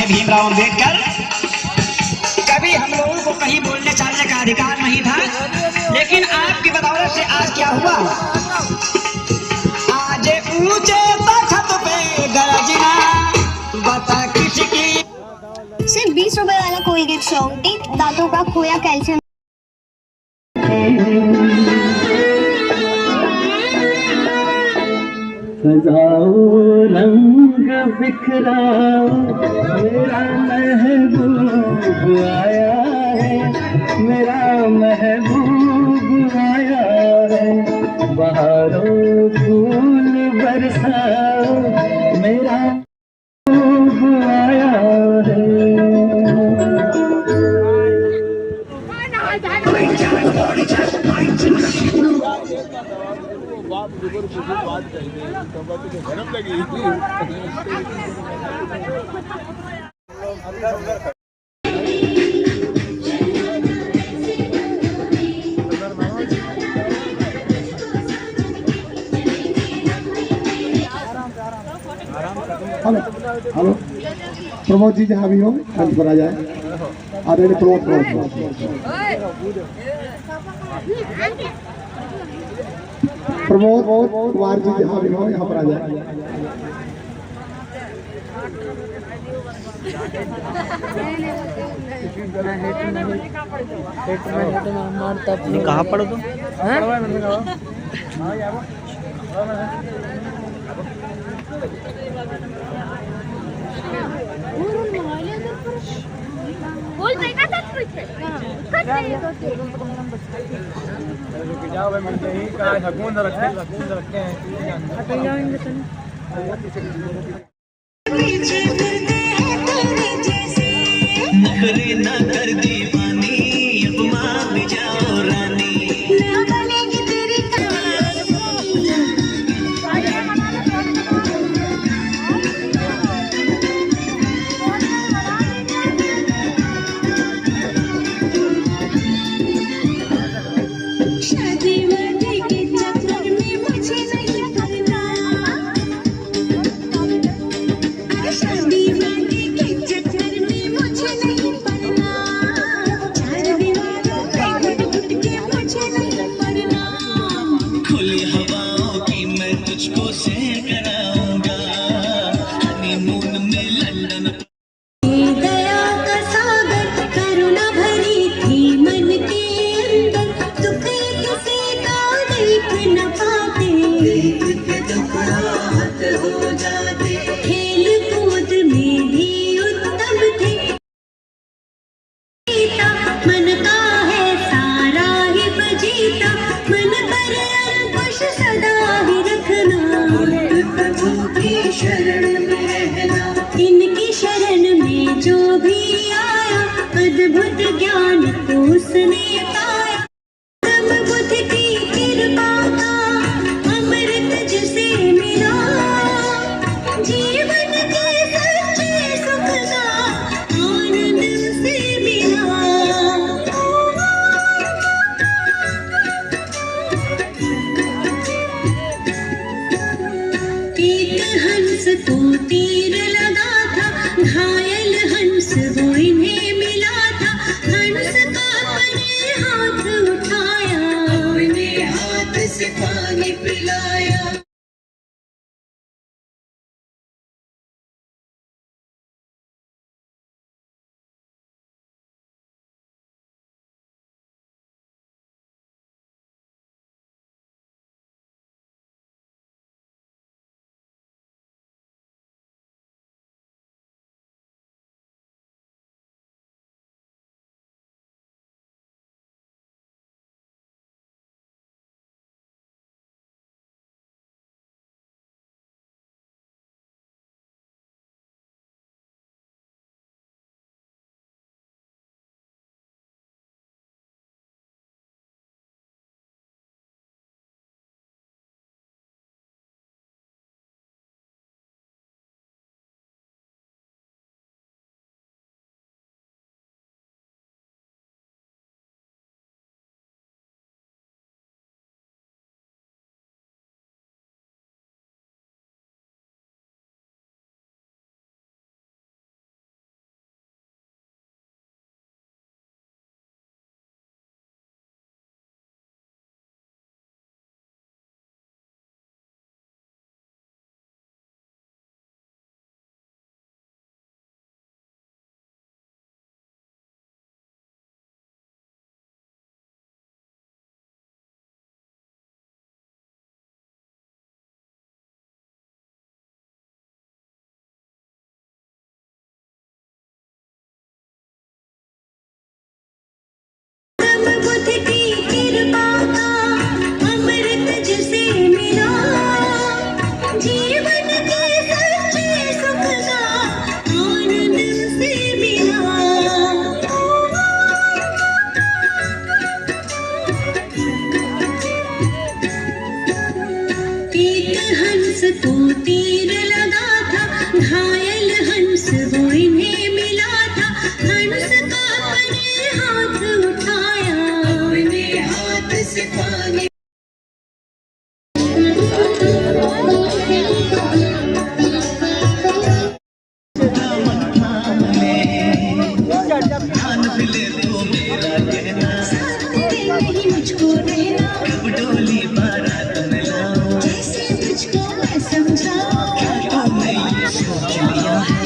भीमराव अम्बेडकर कभी हम लोगों को कहीं बोलने चालने का अधिकार नहीं था, लेकिन आपकी बदौलत से आज क्या हुआ, आज ऊंचे तख्त पे गरजना बता किसकी। सिर्फ 20 रुपए वाला कोलगेट सॉन्ग टीथ दांतों का खोया कैल्शियम। सजाओ रंग बिखराओ मेरा महबूब आया है, मेरा महबूब आया है। बहारों फूल बरसाओ मेरा महबूब आया है। बात करेंगे जन्म लगी हेलो हेलो प्रमोद जी जहाँ भी हो मंच पर आ जाए। आदरणीय प्रमोद कुमार जी जहाँ भी हो यहाँ पर आ जाए। कहाँ पढ़ो तुम? जाओ भाई मिलते ही कहा हकून रखते हैं नखरे ना कर दीवानी अब मान जाओ रानी। को तीर लगा था, घायल हंस वो इन्हें मिला था। हंस का अपने हाथ उठाया, अपने हाथ से पानी मुझको रहना, डोली बारात में लाओ, जैसे तुझको मैं समझाऊं। मैंने सोच लिया है,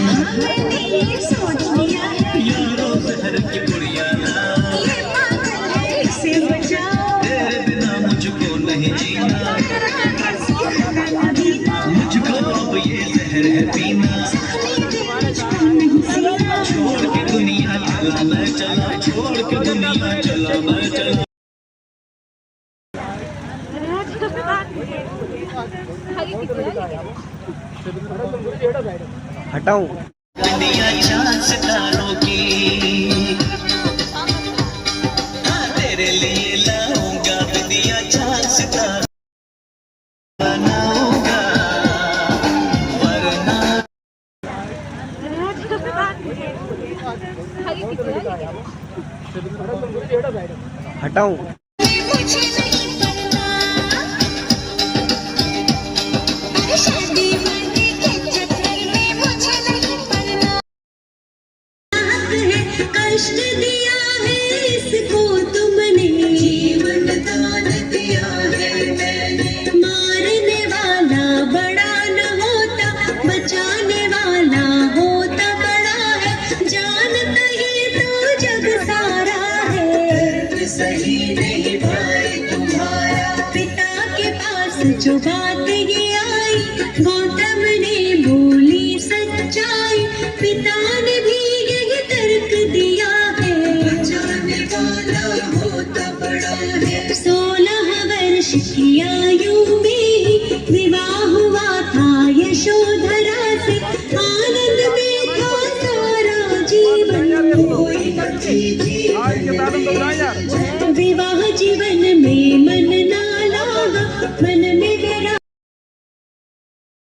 यारों शहर की बुढ़िया लाओ, ये पागल है इसे बचाओ। तेरे बिना मुझको नहीं जीना, मुझको अब ये जहर है पीना। छोड़ के दुनिया चला मैं चला, छोड़ के दुनिया चला मैं चला। हटाऊं दुनिया चांद सितारों की, हाँ तेरे लिए लाऊंगा दुनिया चांद सितारों बनाऊंगा, वरना हटाऊं मुझे नहीं पता, शादी वाले के चक्कर में मुझे नहीं पड़ना। कष्ट दिया है इसको तुमने, जीवन दान दिया है मैंने। मारने वाला बड़ा न होता, बचाने वाला होता बड़ा है। जानता ही तो जग सारा है, सही नहीं भाई तुम्हारा। पिता के पास जो बात ये आई, गौतम ने बोली सच्चाई। पिता ने भी यही तर्क दिया है, बचाने वाला होता बड़ा है। 16 वर्ष की आयु में ही विवाह हुआ था यशोधरा से। आनंद में था सारा जीवन, कोई विवाह जीवन में मन ना लागा, मन में डरा।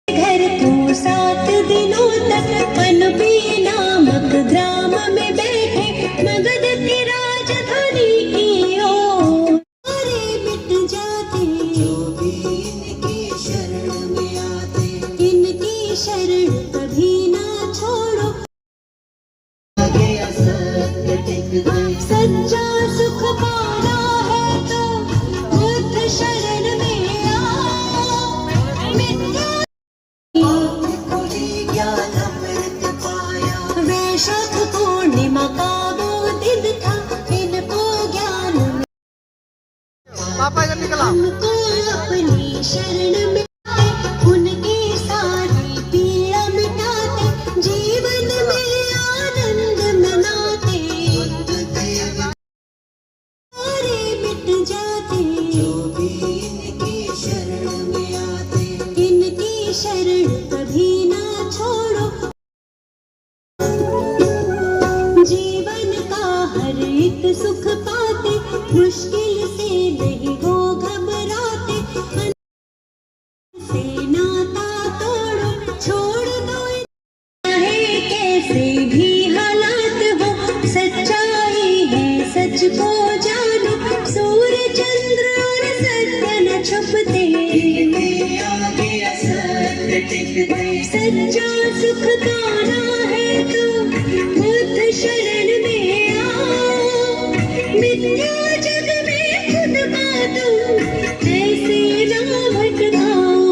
घर को 7 दिनों तक पनपी नामक ग्राम में बैठे, मगध की राजधानी की ओर। सारे मिट जाते जो भी इनकी शरण में आते, इनकी शरण कभी ना छोड़ो। सच्चा सुख पाना है तो बुद्ध शरण में आओ। ज्ञान अमृत पाया, वैशाख पूर्णिमा का वो दिन था, इनको ज्ञान हमको अपनी शरण में उनकी सारी पीड़ा मिटाते, जीवन में आनंद मनाते। सारे मिट जाते जो भी इनकी शरण में आते, इनकी शरण कभी ना छोड़ो। जीवन का हर एक सुख पाते, मुश्किल से नहीं वो घबराते। से नाता तोड़ो, छोड़ दो चाहे कैसे भी हालात हो। सच्चाई है सच को जानो, सूर्य चंद्र और सत्य न छुपते, सच्चा सुख पाना है तो बुद्ध शरण में आओ। मिथ्या जग में खुद बातो, ऐसे ना भटकाओ।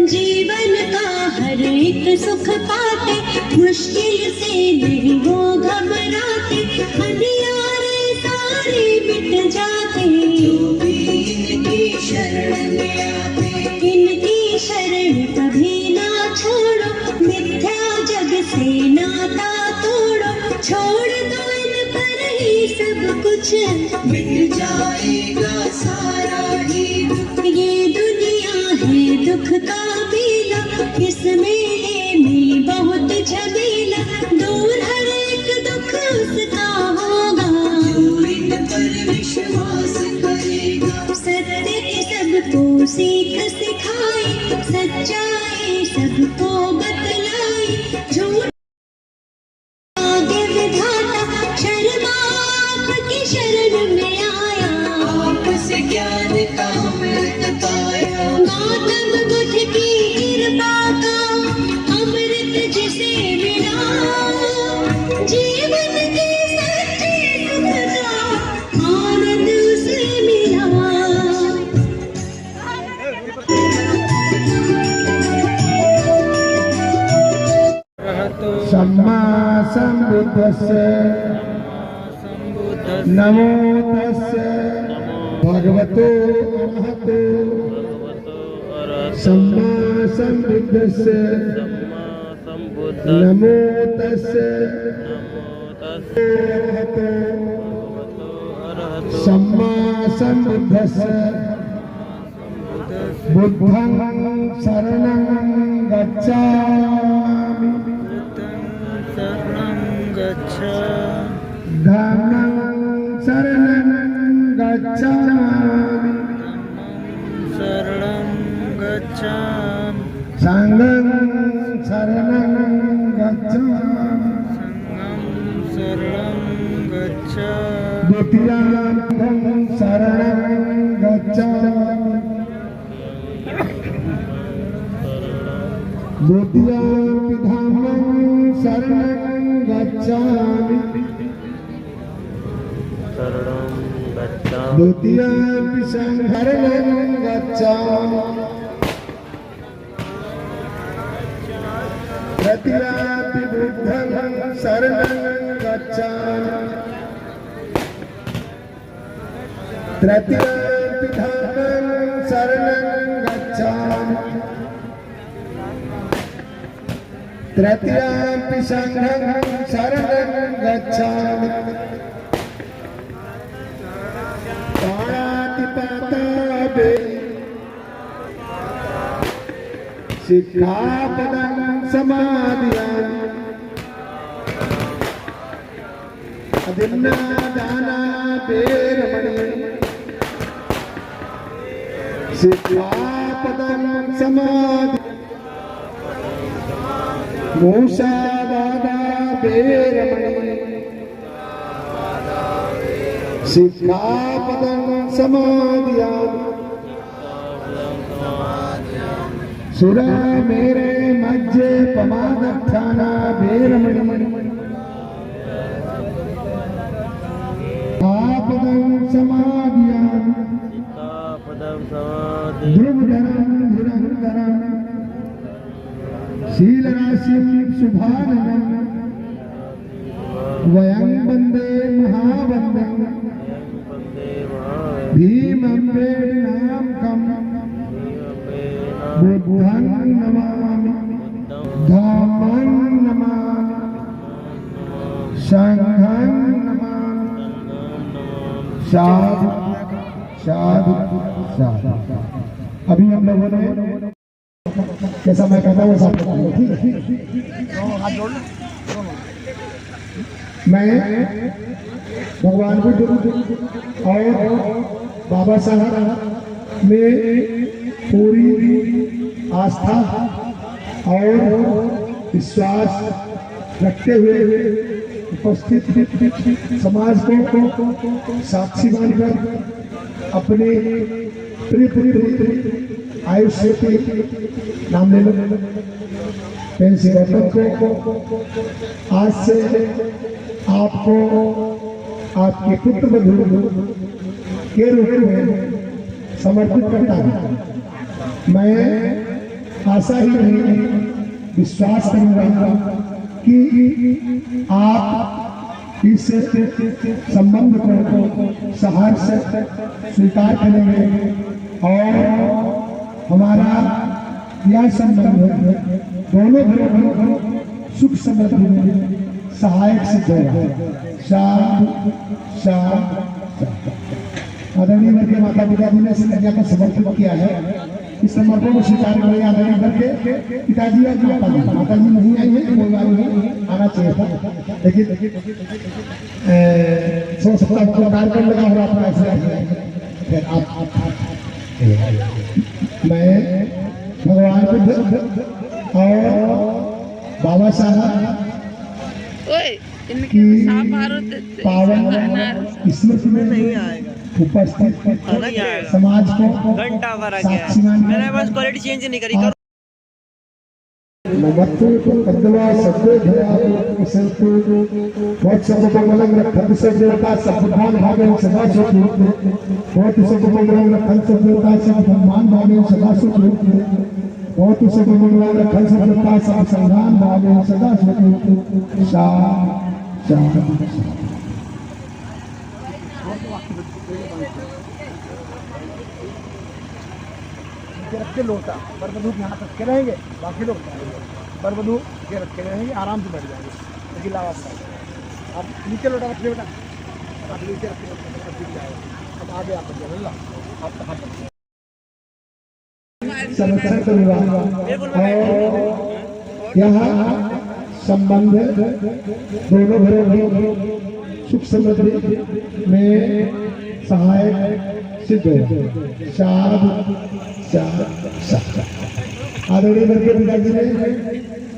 जीवन का हर एक सुख पाते, मुश्किल से नहीं वो घबराते। अंधियारे सारे मिट जाते जो भी इनकी शरण में आते, इनकी शरण कभी ना छोड़ो। मिथ्या जग से नाता तोड़ो, छोड़ दो इन पर ही सब कुछ, मिट जाएगा सारा ही। ये दुनिया है दुख का मेला, इस मेले में बहुत झमेला। दूर हर एक दुख उसका होगा, सीख सिखाई, सच्चाई सबको बतलाई, झूठ आगे विधाता शर्मा आपकी शरण में आया, आपसे ज्ञान का अमृत पाया, गौतम बुद्ध की कृपा का अमृत जिसे मिला, जीवन के सच्चे सुख का आनंद उसे मिला। सम्मा सम्बुद्धस्य नमो तस्य भगवतो अरहतो सम्मा सम्बुद्धस्य नमो तस्य सम्मा सम्बुद्धस्य बुद्धं शरणं गच्छामि धम्मं शरणं गच्छामि संघं शरणं गच्छामि द्वितीयं शरणं गच्छामि द्वितीयं धम्मं शरणं गच्छामि द्वितीयं संघं गच्छामि तृतीयं बुद्धं शरणं गच्छामि तृतीयं धम्मं शरणं गच्छामि तृतीयं संघं शरणं गच्छामि पाणातिपाता सिक्खापदं समादयामि अदिन्नादाना वेरमणि सिक्खापदं समादयामि मूषावादा वेरमणि सिक्खापदं समादयामि सुरा मेरे मज्जे पमादख्याना वेरमणि आपदं समादयामि ध्रुवधरं धुरंधरं शीलराशिं शुभाननं वयं वन्दे महावन्दं भीमं वेणनामकं बुद्धं नमामि धम्मं नमामि संघं नमामि साधु साधु साधु। अभी हम लोगों ने जैसा मैं कहता हूँ सब ठीक है। मैं भगवान बुद्ध और बाबा साहब में पूरी आस्था और विश्वास रखते हुए उपस्थित समाज को साक्षी मानकर अपने प्रिय आयुष्य के नाम ले लो को आज से आपको आपके पुत्र बधू के रूप में समर्पित करता हूँ। मैं आशा ही नहीं विश्वास करूंगा कि आप इस संबंध को सहर्ष स्वीकार करेंगे और हमारा यह संबंध दोनों घरों सुख समृद्धि में सहायक सिद्ध होगा। शांति शांति। आदरणीय वर्ग माता पिता जी ने इस कन्या को समर्पित किया है। इस समर्पण को स्वीकार करें आदरणीय वर्ग के पिताजी और माता जी नहीं आई है, कोई बात नहीं, आना चाहिए था, लेकिन 100 सप्ताह कार्यक्रम लगा हो रहा था ऐसे। आप मैं भगवान बुद्ध और बाबा साहब की पावन स्मृति में उपस्थित समाज को साक्षी मानकर मैंने बस क्वालिटी चेंज नहीं करी। नमस्ते तो कदवा सत्य धरा संतु बहुत सब मंगलम रखत सब देवता सब भगवान भावे सदा सुख बहुत सब मंगलम रखत सब देवता सब भगवान भावे सदा सुख बहुत सब मंगलम रखत सब देवता सब संधान भावे सदा सुख रखे लोटा बरबधू यहाँ तक के रहेंगे, बाकी लोग बरबधू ये रखे रहेंगे, आराम से बैठ जाएंगे। लेकिन लावा आप नीचे लोटा रखिए बेटा, आप नीचे रखिए, अब आगे आप आप संरक्षण का विभाग यहाँ संबंध दोनों घरों में सुख समृद्धि में सहायक सिद्ध है। आदरणीय वर्गीय पिताजी ने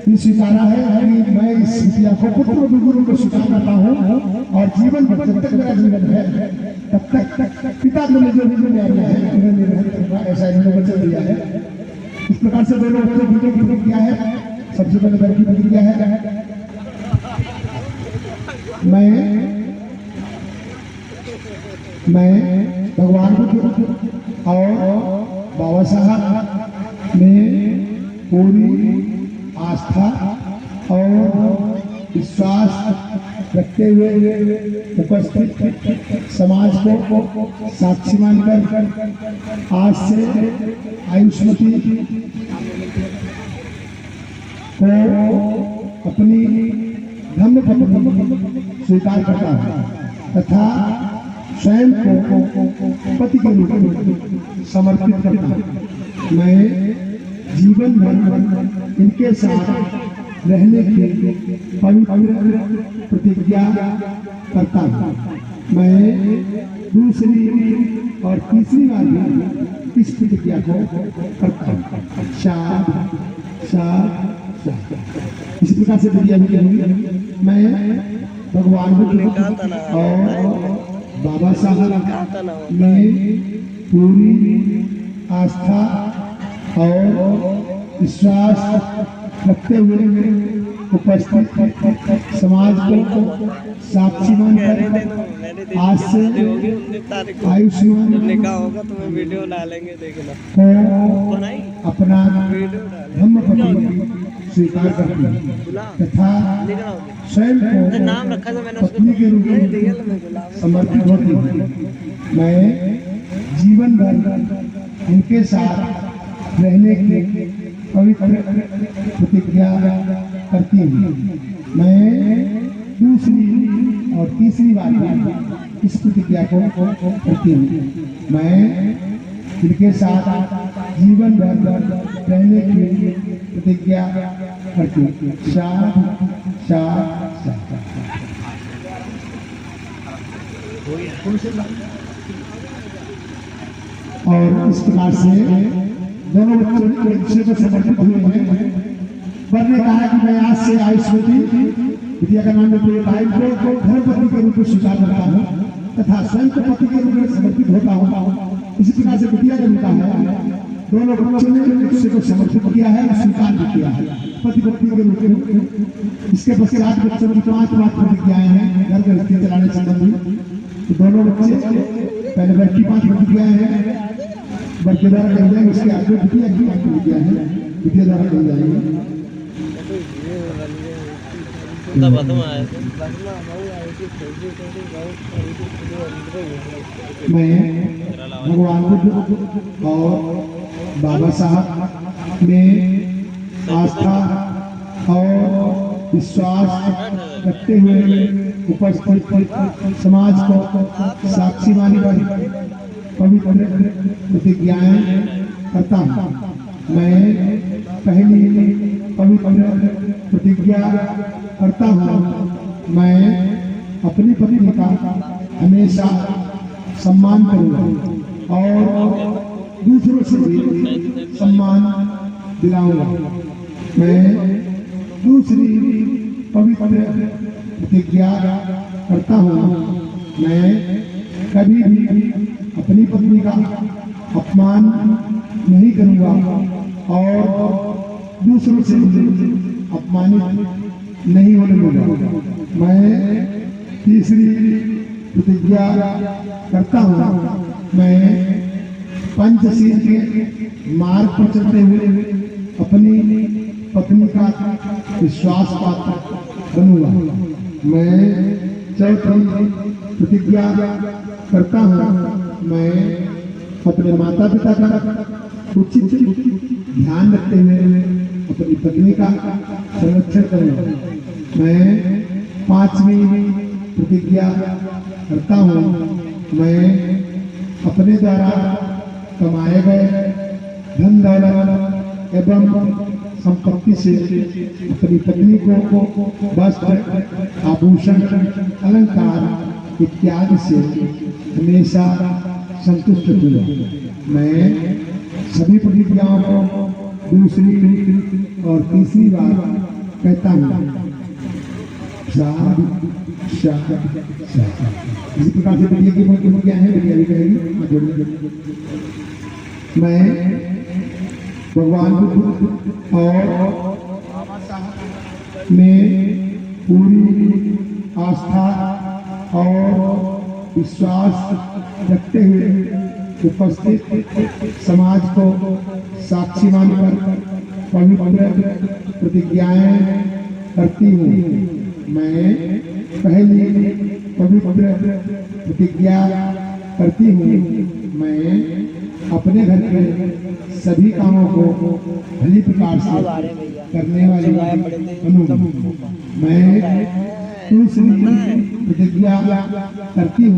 ये स्वीकारा है कि मैं इस विद्या को पुत्र गुरु को स्वीकार करता हूँ और जीवन भर जब तक मेरा जीवन है तब तक पिता ने जो विजन दिया है उन्हें निर्वहन करना, ऐसा इन्होंने वचन दिया है। इस प्रकार से दोनों बच्चों की प्रतिक्रिया है। सबसे पहले घर की प्रतिक्रिया है, मैं भगवान बुद्ध और बाबा साहब में पूरी आस्था और विश्वास रखते हुए उपस्थित समाज को साक्षी मानकर आज से आयुष्मती को अपनी धर्मपत्नी स्वीकार करता है तथा स्वयं को पति के रूप में समर्पित करता हूँ। मैं जीवन भर इनके साथ रहने की पवित्र प्रतिज्ञा करता हूँ। मैं दूसरी और तीसरी बार भी इस प्रतिज्ञा को करता हूँ। इसी प्रकार से प्रतिज्ञा भी करूँगी। मैं भगवान बुद्ध और बाबा साहब में पूरी आस्था और विश्वास रखते हुए उपस्थित समाज को साक्षी मानकर आज से आयुष्मान होगा तो मैं वीडियो डालेंगे, देखना अपना धर्मपत्नी स्वीकार करती हूँ तथा स्वयं को नाम रखा था मैंने पत्नी के रूप में समर्पित होती हूँ। मैं जीवन भर इनके साथ रहने की पवित्र प्रतिज्ञा करती हूँ। मैं दूसरी और तीसरी बार इस प्रतिज्ञा को करती हूँ। मैं इनके साथ जीवन भर रहने की प्रतिज्ञा करती हूँ। और इस प्रकार से दोनों बच्चों एक दूसरे को समर्पित हुए हैं। वर ने कहा कि मैं आज से आयुष्मती विद्या का नाम लेते भाई को धर्मपत्नी के रूप में स्वीकार करता हूँ तथा स्वयं को पति के रूप में समर्पित होता हूँ। इसी प्रकार से विद्या का रूप है। दोनों बच्चों ने एक दूसरे को समर्पित किया है और स्वीकार भी किया है पति पत्नी के रूप में। इसके पश्चात बच्चों की 5 प्रतिज्ञाएं हैं घर गृहस्थी चलाने संबंधी। तो दोनों बच्चे पहले घर की 5 प्रतिज्ञाएं हैं, वर के द्वारा कही जाएंगे। उसके आगे विद्या की प्रतिज्ञा है, विद्या द्वारा कही जाएंगे। मैं भगवान बुद्ध और बाबा साहब में आस्था और विश्वास रखते हुए उपस्थित समाज को साक्षी मानकर पवित्र प्रतिज्ञाएं करता हूँ। मैं पहली पवित्र प्रतिज्ञा करता हूँ। मैं अपनी पत्नी का हमेशा सम्मान करूँगा और दूसरों से भी सम्मान दिलाऊंगा। मैं दूसरी पवित्र प्रतिज्ञा करता हूँ, मैं कभी भी अपनी पत्नी का अपमान नहीं करूँगा और दूसरों से अपमानित नहीं होने दूंगा। मैं तीसरी प्रतिज्ञा करता हूँ, मैं पंचशील के मार्ग पर चलते हुए अपनी पत्नी का विश्वास पात्र बनूंगा। मैं चौथी प्रतिज्ञा करता हूँ, मैं अपने माता पिता का उचित ध्यान रखते हुए अपनी पत्नी का संरक्षण करूंगा। मैं पांचवी प्रतिज्ञा करता हूँ, मैं अपने द्वारा कमाए गए धन दौलत एवं संपत्ति से अपनी पत्नी को वस्त्र आभूषण अलंकार इत्यादि से हमेशा संतुष्ट रखूंगा। मैं सभी प्रतिज्ञाओं को दूसरी और तीसरी बार कहता हूँ। इसी प्रकार से बढ़िया की प्रतिज्ञा है, बढ़िया भी कहेगी। मैं भगवान बुद्ध और में पूरी आस्था और विश्वास रखते हुए उपस्थित समाज को साक्षी मानकर पवित्र प्रतिज्ञाएं करती हूँ। मैं पहली पवित्र प्रतिज्ञा करती हूँ, मैं अपने घर के सभी कामों को भली प्रकार से करने वाली बनूंगा। मैं दूसरी प्रतिज्ञा करती हूँ,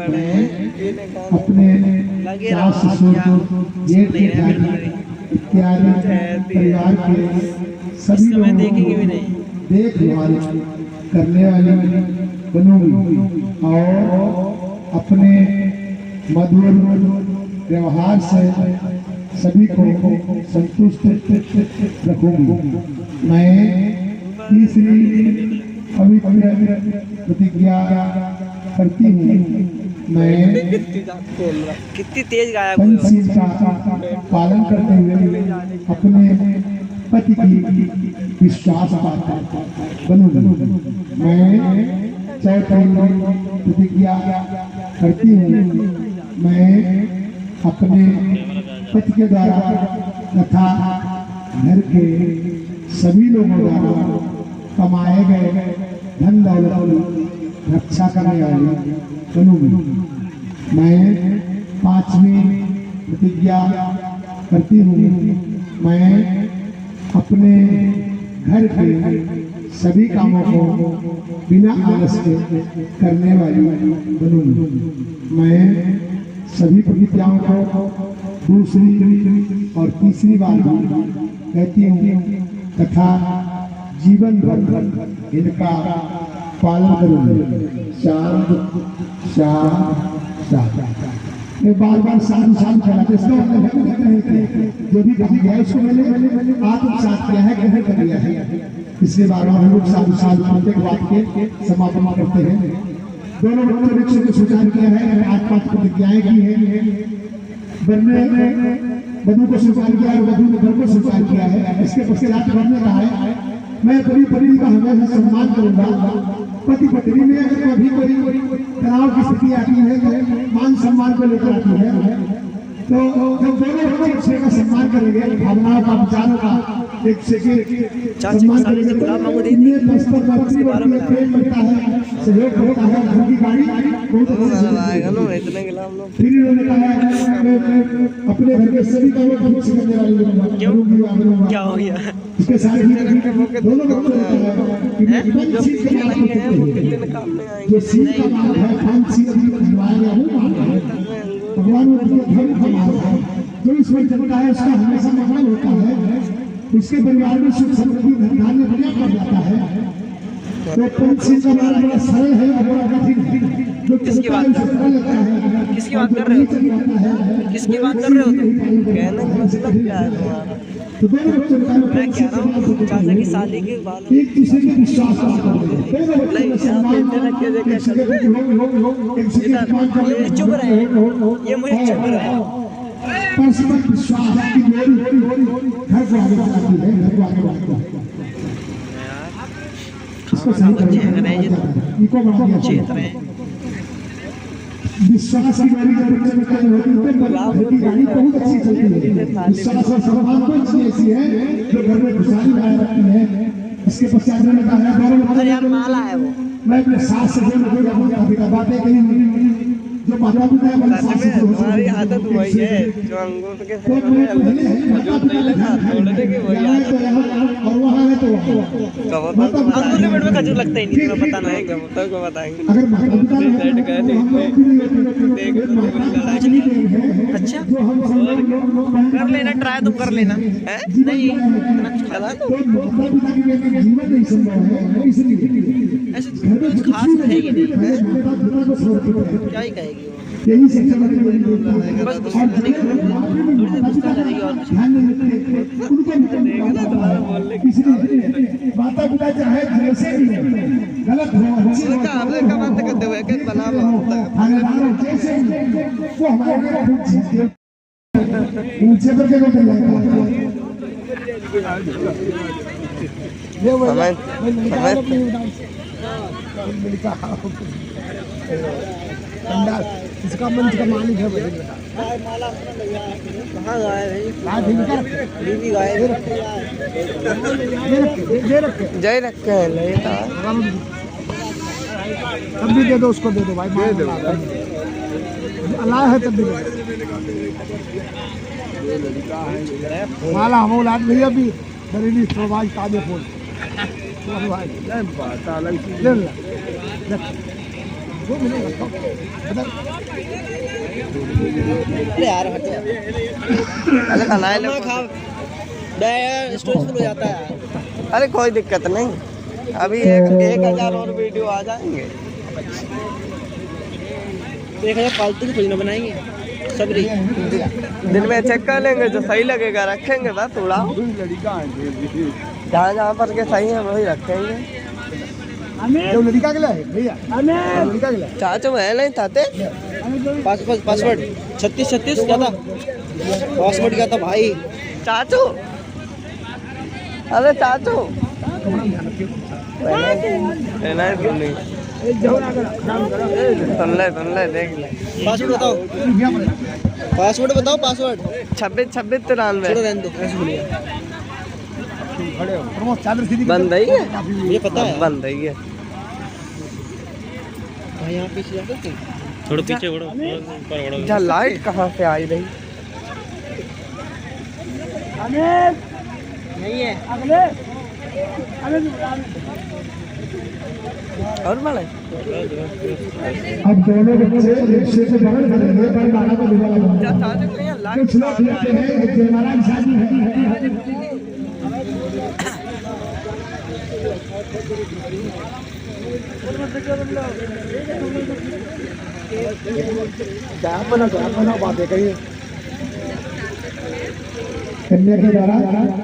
मैं अपने सास ससुर जेठ जेठानी इत्यादि परिवार के सभी लोगों को देखभाल करने वाली बनूंगी और अपने मधुर व्यवहार से सभी को संतुष्ट रखूंगी। मैं तीसरी पवित्र प्रतिज्ञा करती हूँ, मैं कितनी तेज गाया पंचशील का पालन करते हुए अपने पति की विश्वास पात्र बनूंगी। मैं चौथी प्रतिज्ञा करती हूँ, मैं अपने पति के द्वारा तथा घर के सभी लोगों द्वारा कमाए गए धन दौलत की रक्षा करने वाली बनूंगी। मैं पांचवी प्रतिज्ञा करती हूँ, मैं अपने घर के सभी कामों को बिना आलस के करने वाली बनूंगी। मैं सभी प्रतिज्ञाओं को दूसरी और तीसरी बार कहती हूँ तथा जीवन भर इनका पालन करूंगी। शांत शांत शांत। मैं बार बार साधु साधु चलाते जो भी कहा गया उसको मैंने आत्मसात किया है, ग्रहण कर लिया है। इसलिए बार बार हम लोग साधु साधु प्रत्येक बात के समापन करते हैं। दोनों वृक्षों को स्वीकार किया है, 8 प्रतिज्ञाएं की है। बनने वधु को स्वीकार किया है, वधु ने वर को स्वीकार किया है। इसके पश्चात वर ने कहा है मैं अपनी पत्नी का हमेशा सम्मान करूंगा। पति पत्नी में अगर कभी कोई तनाव की स्थिति आती है तो मान सम्मान को लेकर आती है, तो जब दोनों एक दूसरे का सम्मान करेंगे, भावनाओं का विचारों का एक दूसरे के सम्मान करेंगे तो इनमें परस्पर प्रेम बढ़ता है, सहयोग होता है। घर की गाड़ी बहुत फिर इन्होंने कहा अपने घर के सभी कामों को ठीक करने वाली क्या हो गया इसके साथ ही दोनों जो सील का मार्ग है, पांच सील बनवाया गया वो मार्ग है। भगवान धर्म का मार्ग है, जो इसमें चलता है उसका हमेशा मंगल होता है, उसके परिवार में सुख समृद्धि धन धान्य बढ़िया पड़ जाता है। तो पंछी का मार्ग बड़ा सरल है और बड़ा कठिन है। जो किसकी बात कर रहे हो? किसकी बात कर रहे हो तुम? किसकी बात कर रहे हो तुम? कहने का मतलब क्या है तुम्हारा? तो दोनों बच्चों का मैं कह रहा हूँ चाचा की शादी के बाद एक दूसरे के विश्वास दोनों बच्चों का सम्मान ये चुप रहे, ये मुझे चुप रहे। परस्पर विश्वास की डोरी घर को आगे बढ़ाती है, घर को आगे बढ़ाती है। इसको सही करना है, इनको बढ़ा दिया जाए। विश्वास की गाड़ी जब बच्चे में खड़ी होती है तो गाड़ी बहुत अच्छी चलती है। विश्वास और सम्मान दो चीजें ऐसी है जो घर में खुशहाली बनाए रखती है। इसके पश्चात मैंने कहा है अरे यार माला है वो। मैं अपने सास से जो बातें कही जो माता पिता है तुम्हारी आदत वही है जो अंगूठ के जो नहीं लगा तोड़ने की वही आदत। और वहाँ है तो अंगूर के पेड़ में खजूर लगता ही नहीं, तुम्हें पता नहीं, कबूतर को बताएंगे। अगर माता पिता अच्छा कर लेना, ट्राई तुम कर लेना है नहीं चला तो ऐसे कुछ खास रहेगी नहीं, क्या ही कहेगी वो, यही शिक्षा बस गुस्सा करेगी, थोड़ी देर गुस्सा करेगी और कुछ माता पिता चाहे जैसे भी गलत हो का बात करते हुए क्या बना होता है जैसे वो हमारे ऊंचे पर क्या करते पंडाल इसका मंच का मालिक है भाई बेटा। कहाँ गाय बीवी गाय जय रखे हैं नहीं था। तब भी दे दो उसको, दे दो भाई, दे दो अल्लाह है तब भी दे दो। माला हम औलाद नहीं अभी बरेली सोभाज ताजे फूल ले ला अरे यार हट यार, अरे खाना खा स्टोरेज फुल हो जाता है। अरे कोई दिक्कत नहीं, अभी 1000 और वीडियो आ जाएंगे। 1000 फालतू की कुछ बनाएंगे सबरी, दिन में चेक कर लेंगे, जो सही लगेगा रखेंगे, बस उड़ाओ। जहाँ जहाँ पर के सही है वही रखेंगे। जो लड़का के लिए है भैया, लड़का के लिए चाचू है नहीं थाते पासवर्ड 36 क्या था, पासवर्ड क्या था भाई चाचू? अरे चाचू सुन ले देख ले। पासवर्ड बताओ, पासवर्ड 26 93। बंद है ये पता है, बंद है ये भाई। यहाँ पीछे जा सकते, थोड़ा पीछे बढ़ो, ऊपर लाइट कहाँ से आई रही? नहीं है अगले और बड़े। अब दोनों बच्चे रिक्शे से बगल करेंगे पर बाला को दुबारा कुछ लोग कहते हैं कि जयमाला की शादी है। बातें करिए। कन्या के द्वारा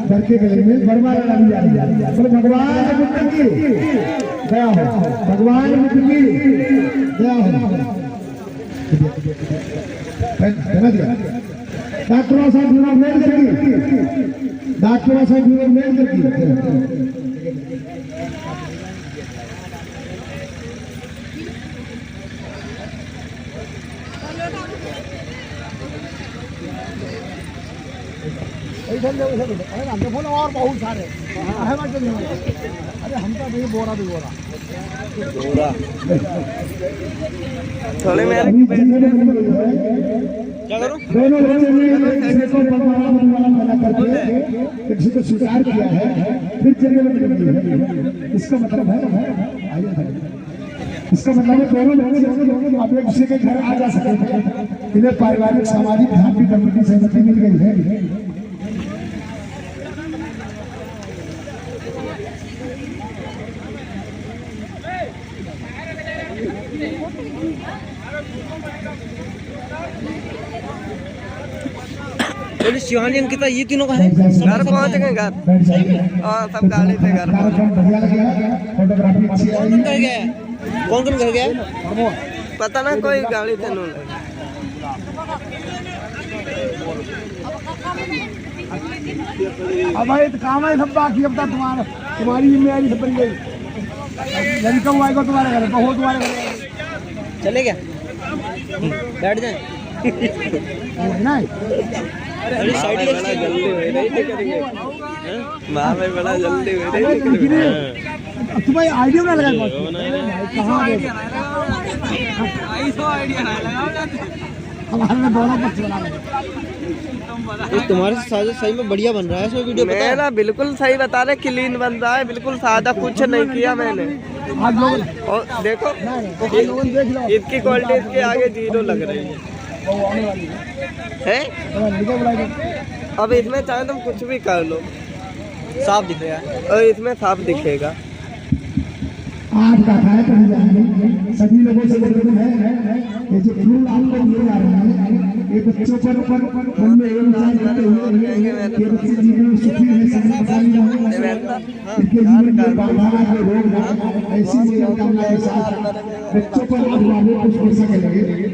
घर के गले में वरमाला डाली जा रही है। भगवान बुद्ध की दया हो, भगवान बुद्ध की दया हो। डॉक्टरों से मेल करके, डॉक्टरों से मेल करके और बहुत सारे अरे हम तो नहीं बोरा थोड़े में क्या करूं? दोनों किसी को स्वीकार किया है, फिर चलने लगी है। इसका मतलब है दोनों लोग आप एक दूसरे के घर आ जा सकेंगे। इन्हें पारिवारिक सामाजिक धार्मिक कमेटी सहमति मिल गई है। बोले शिवानी अंकिता ये तीनों कहाँ है? घर पहुँच गए घर। हाँ सब गाड़ी से घर पहुँच गए। फोटोग्राफी अच्छी कौन कौन घर गया? कौन कौन घर गया? पता ना कोई गाड़ी से नहीं। अब भाई तो काम है सब बाकी। अब तक तुम्हारी जिम्मेदारी सब बन गई। जब कब आएगा तुम्हारे घर? बहुत तुम्हारे घर चले क्या? बैठ जाए। नहीं अरे साइड में बड़ा जल्दी हो रही है करेंगे। मां में बड़ा जल्दी हो रही है। अब तुम्हारी आइडिया ना लगा कहाँ हमारे में दोनों पक्ष बना ये तुम्हारे साथ सही में बढ़िया बन रहा है इसमें वीडियो। मेरा बिल्कुल सही बता रहे, क्लीन बन रहा है बिल्कुल सादा, कुछ नहीं किया मैंने। आज लोग और देखो देख लो इसकी क्वालिटी इसके आगे 0 लग रही है। अब इसमें चाहे तुम कुछ भी कर लो साफ दिखेगा, और इसमें साफ दिखेगा। आज का खाया कहीं जाएंगे सभी लोगों से निवेदन है ये जो फूल आपको दिए जा रहे हैं ये बच्चों पर मन में ये विचार करते हुए कि बच्चे जीवन में सुखी रहे, समृद्धशाली रहे, इनके जीवन में बाधा के रोग ना ऐसी मनोकामना के साथ बच्चों पर आज वाले कुछ पैसा करेंगे।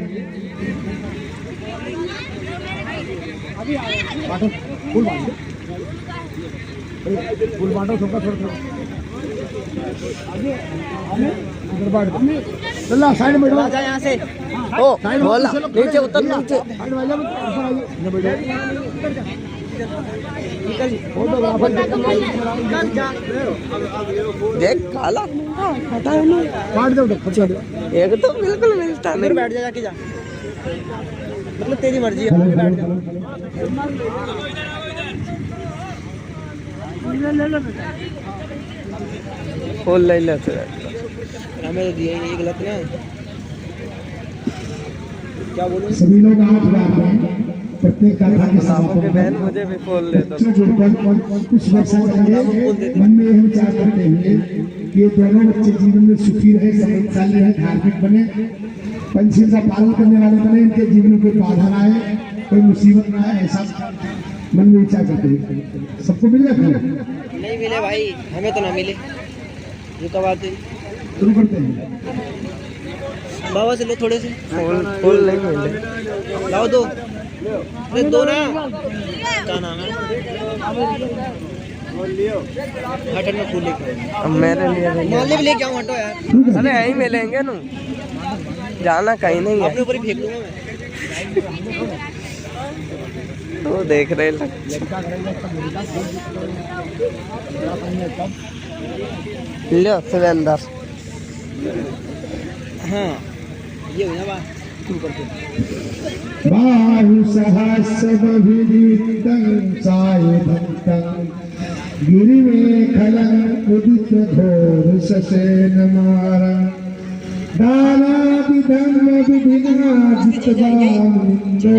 फूल बांटो सबका थोड़ा चल साइड में बैठो। यहाँ से ओ बोला नीचे उतर नीचे। साइड में देख काला काट दो एक तो बिल्कुल मिलता नहीं। बैठ जा जाके जा, मतलब तेरी मर्जी है। बैठ जा। फूल ले लेते हमें तो दिया ही नहीं, गलत ना क्या बोलूं। सभी लोग हाथ बांध रहे हैं प्रत्येक कथा के समापन में बहन मुझे भी फूल ले दो। बच्चों जुड़कर कुछ वर्षा करेंगे मन में यह विचार करते हुए कि ये दोनों बच्चे जीवन में सुखी रहे, समृद्धशाली रहे, धार्मिक बने, पंचशील का पालन करने वाले बने, इनके जीवन में कोई बाधा ना आए, कोई मुसीबत ना आए, ऐसा मन में विचार करते हुए सबको मिल गया। नहीं मिले भाई, हमें तो ना मिले। ये कब आते शुरू करते हैं। बाबा से लो थोड़े से फूल नहीं मिले, लाओ दो। अरे दो ना, क्या नाम है? हटन में फूल लेके मेरे लिए माले भी लेके आऊँ। हटो यार। अरे यहीं मिलेंगे ना, जाना कहीं नहीं है। अपने ऊपर ही फेंक दूंगा मैं। तो देख रहे लो सुरेंद्र। हाँ ये हो ना बाहु सहस्रविदितं सायुधं गिरिमेखलं उदित घोर ससेनमारं दानादिधं विधिनाजितवामिन्दो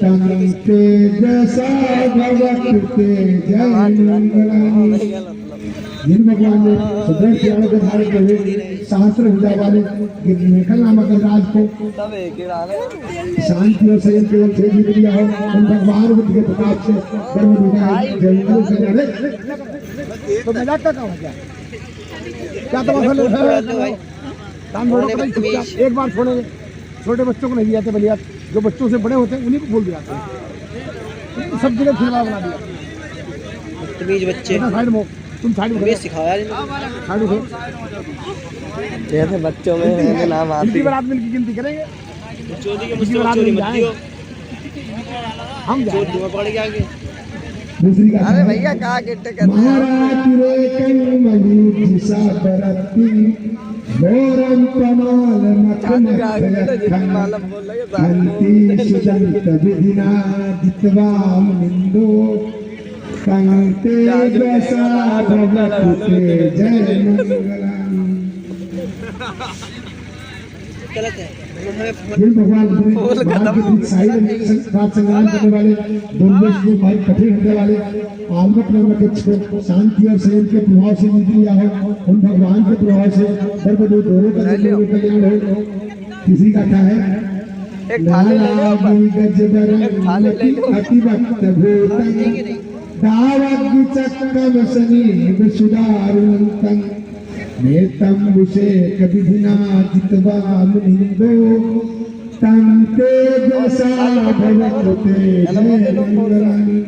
तं तेजसा भवकृते जय मंगलम्। जिन भगवान ने सुदर्शन ज्ञान को धारण किए सहस्त्र भुजा वाले गिरिमेखल नामक राज को शांति और संयम केवल से जीत लिया हो, उन भगवान बुद्ध के प्रताप से धर्म जंगल से लड़े। तो मजाक का काम है क्या तमाशा ले रहे हो? काम छोड़ो, एक बार छोड़ेंगे। छोटे बच्चों को नहीं दिया बलिया, जो बच्चों से बड़े होते हैं उन्हीं को बोल दिया सब जगह फिल्मा बना दिया। बच्चे साइड में तुम साइड में सिखाया साइड में जैसे बच्चों में उनके नाम आते हैं। बारात मिलकर गिनती करेंगे। हम पड़ गया आगे। दूसरी का अरे भैया कहाँ गिट्टे करते हैं? महाराज रे कलमली जिसा बरती मोरम कमाल मखमखंती सुजंत विधिना जितवाम निंदो कंते जसा भवते जय मंगलम। गलत है जिन भगवान रात संग्राम करने वाले दुर्वेश को भाई कठिन होने वाले आलमत नमक को शांति और संयम के प्रभाव से जीत लिया है उन भगवान के प्रभाव से सर्वदो दोनों का कल्याण हो। किसी का क्या है एक थाली ले लो एक थाली ले लो अतिभक्त भूतं दावग्चक्रम सनीव सुदारुन्तं नेतंबुषे कविधिना जित्वा मुनिन्दो तं तेजसा भवतु ते जयमंगलानि।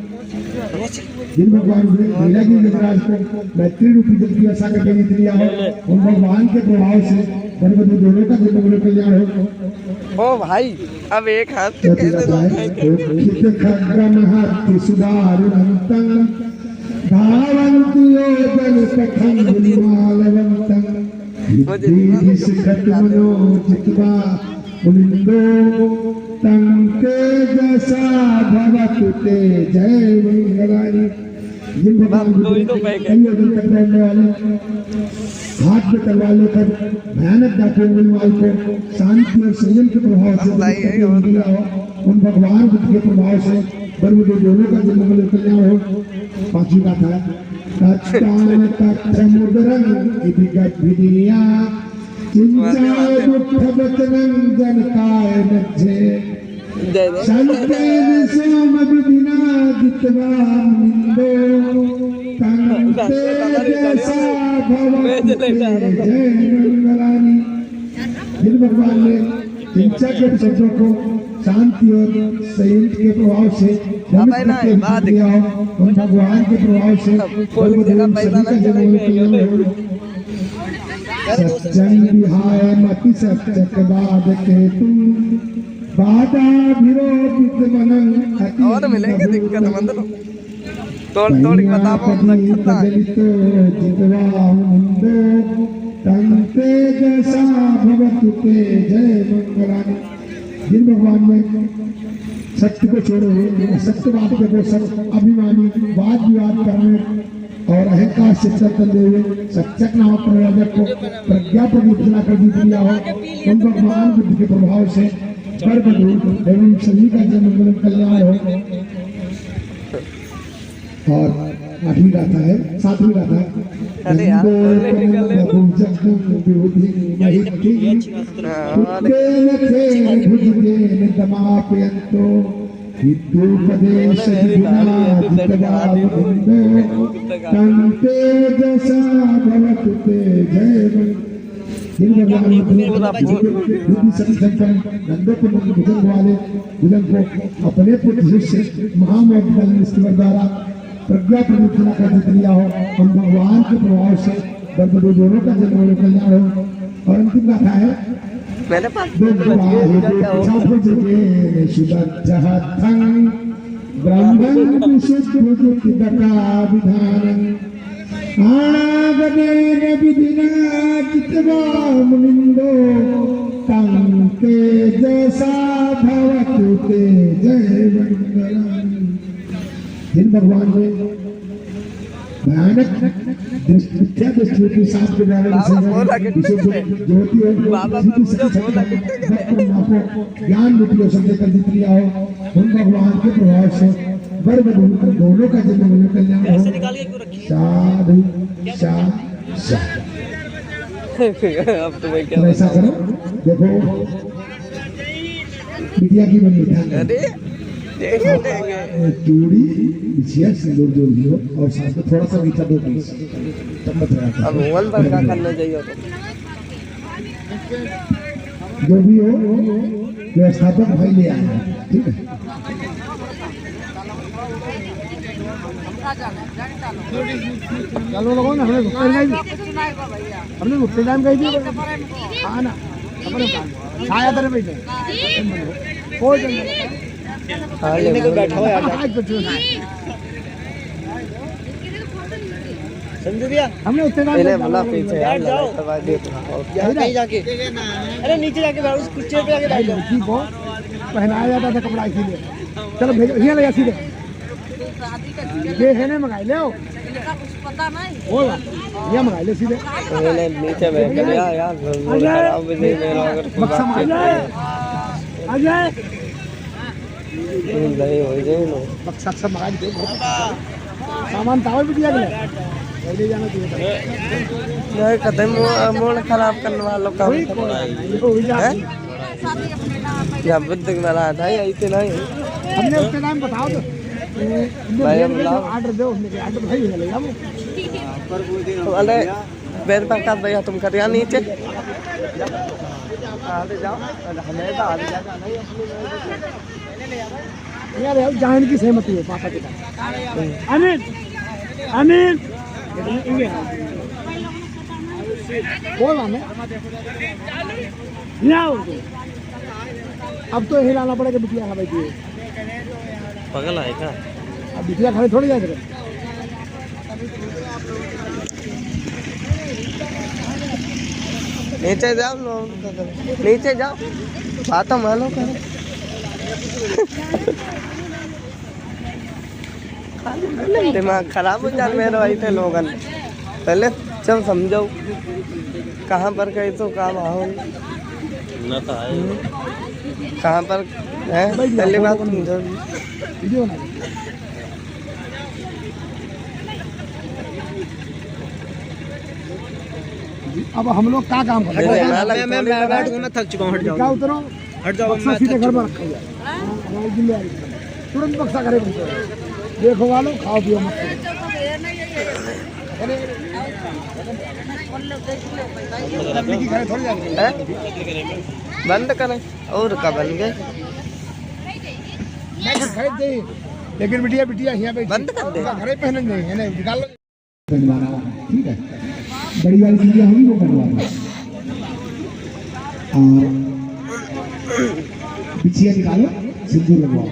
जिन भगवान ने लीला की गजराज को मैत्री रूपी जल की आशा करके जीत लिया हो उन भगवान के प्रभाव से बड़े दोनों का जन्म कल्याण हो। ओ भाई अब एक हाथ से कैसे जय मंगलानि। जिन भगवान हाथ में तलवार लेकर भयानक डाके वाल को शांति और संयम के प्रभाव से उन भगवान बुद्ध के प्रभाव से बर्मदेव दोनों का जन्म कल्याण हो। पांचवी बात है तत्काल तत्समुद्रं इति गद्भिदिया चिंताय दुःख वचनं जनकाय मध्य संकेन सोम विधिना जित्वा निंदो तंते जैसा भवतु ते जय मंगलानि। जिन भगवान ने हिंसा के शब्दों को शांति और संयम के प्रभाव से दिया उन भगवान के प्रभाव से सच्चन विहाय मति सच्चक बाद के तुम बाधा विरोपित मनन और मिलेंगे दिक्कत मंद तोड़ तोड़ बताओ लगता है तंते जैसा भवतु ते जय मंगलानि। जिन भगवान ने सत्य को छोड़े सत्यवाद को सत्य अभिमानी वाद विवाद करने और अहंकार से चलते हुए सच्चक नाम प्रयोजक को प्रज्ञा पर विचला कर जीत लिया हो उन भगवान बुद्ध के प्रभाव से सर्वदो एवं सभी का जन्म कल्याण हो। और आठवीं गाथा है सातवीं गाथा अपने पुत्र शिष्य महामोह द्वारा प्रज्ञा प्रमुखना का जीत लिया हो हम भगवान के प्रभाव से बर्मदेव दोनों का जन्म कल्याण हो। और अंतिम गाथा है मेरे पास जिन भगवान ने भयानक मिथ्या दृष्टि के साथ के बारे में ज्योति ज्ञान रूपी शब्द कर जीत लिया हो उन भगवान के प्रभाव से बर्मदेव दोनों का जन्म कल्याण हो। साधु अब तो मैं क्या ऐसा करो देखो विद्या की बनी चूड़ी बिछिया सिंदूर जो भी हो और साथ में थोड़ा सा मीठा दो पीस तब मत रहा अब मोबाइल पर क्या करना चाहिए जो भी हो व्यवस्थापक भाई ले आए ठीक है। चलो लोगों ने हमने घुट्टे टाइम गई थी हाँ ना अपने छाया तरह बैठे हो बैठा हुआ समझ दिया हमने उतने बोला पीछे कहीं जाके अरे नीचे जाके बैठ उस कुर्सी पे जाके बैठ जाओ पहनाया जाता था कपड़ा इसीलिए चलो भेजो ये ले सीधे ये है ना मंगाई ले वो ये मंगा ले सीधे मैंने नीचे बैठ गया यार, मूड खराब भी नहीं मेरा, अगर कोई बक्सा बात आ जाए नहीं हो जाए ना। बक्सा सब मंगा दे, सामान तावल भी दिया गया ले जाना चाहिए। नहीं कदम मूड खराब करने वालों का है या बुद्ध वाला था यही तो नहीं। हमने उसके नाम बताओ तो ऑर्डर दो, उसने ऑर्डर भाई ले जाओ। अरे बेर पक्का भैया तुम कर या नीचे यार जान की सहमति है पापा के साथ। अनिल अनिल बोल हमें लाओ, अब तो हिलाना पड़ेगा बिटिया खा बैठी है। पगल है क्या? अब बिटिया खाने थोड़ी जा सके। नीचे जाओ नीचे जाओ, बात तो मानो कर। दिमाग खराब हो जाए मेरे भाई थे लोगन, पहले सब समझो कहाँ पर गए तो काम आओ न था कहाँ पर है, पहली बात समझो। वीडियो बना अब हम लोग क्या काम करें? मैं बैठ मैं थक चुका हूँ, हट जाओ क्या उतरो, हट जाओ। बक्सा सीधे घर में रखा हुआ है, हमारी जिम्मेदारी तुरंत बक्सा करे देखो वालों, खाओ पियो मत करो। थोड़ी जाएंगे बंद करें और का बन गए खरीद दे, लेकिन बिटिया बिटिया यहाँ पे बंद कर दे। घरे पहन नहीं है, निकाल लो। बनवाना होगा, ठीक है। बड़ी वाली चीजें होंगी वो बनवाना, और बिछिया निकालो, सिंदूर लगवाओ।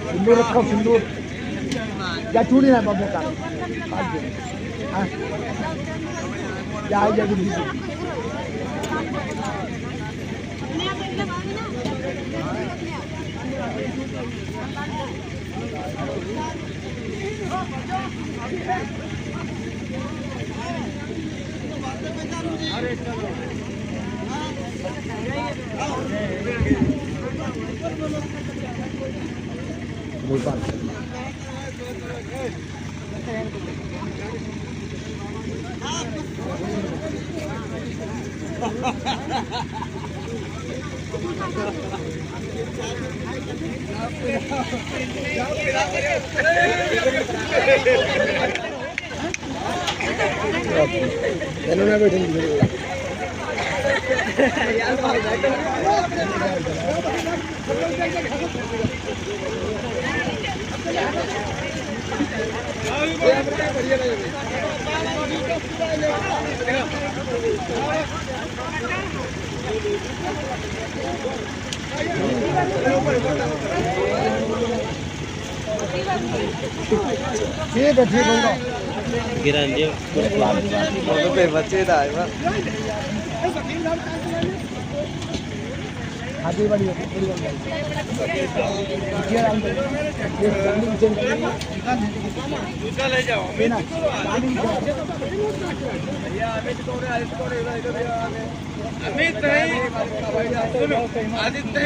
सिंदूर रखो, सिंदूर या चूड़ी ना बाबू का या आ जाएगी। ठीक है, ठीक होगा। गिरान दियो फोटो पे बच्चे था है आगे वाली ले जाओ अमित नहीं आदित्य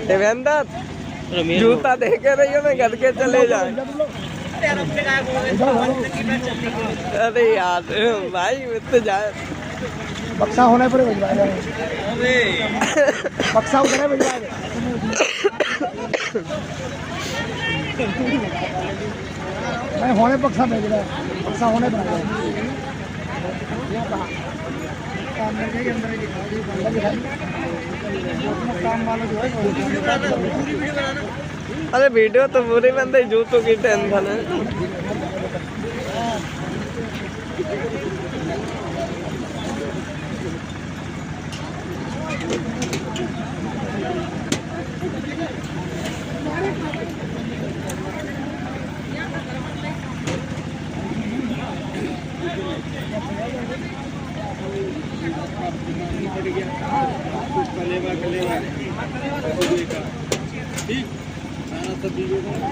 देवेंद्र जूता देखे रही हो मैं घर के चले जाए। अरे यार भाई तो जाए बक्सा होने पर भिजवाएगा, बक्सा उधर भिजवाएगा। मैं होने बक्सा भेज रहा है, बक्सा होने पर अरे वीडियो तो पूरी बंद है, जूतों की टेंशन है।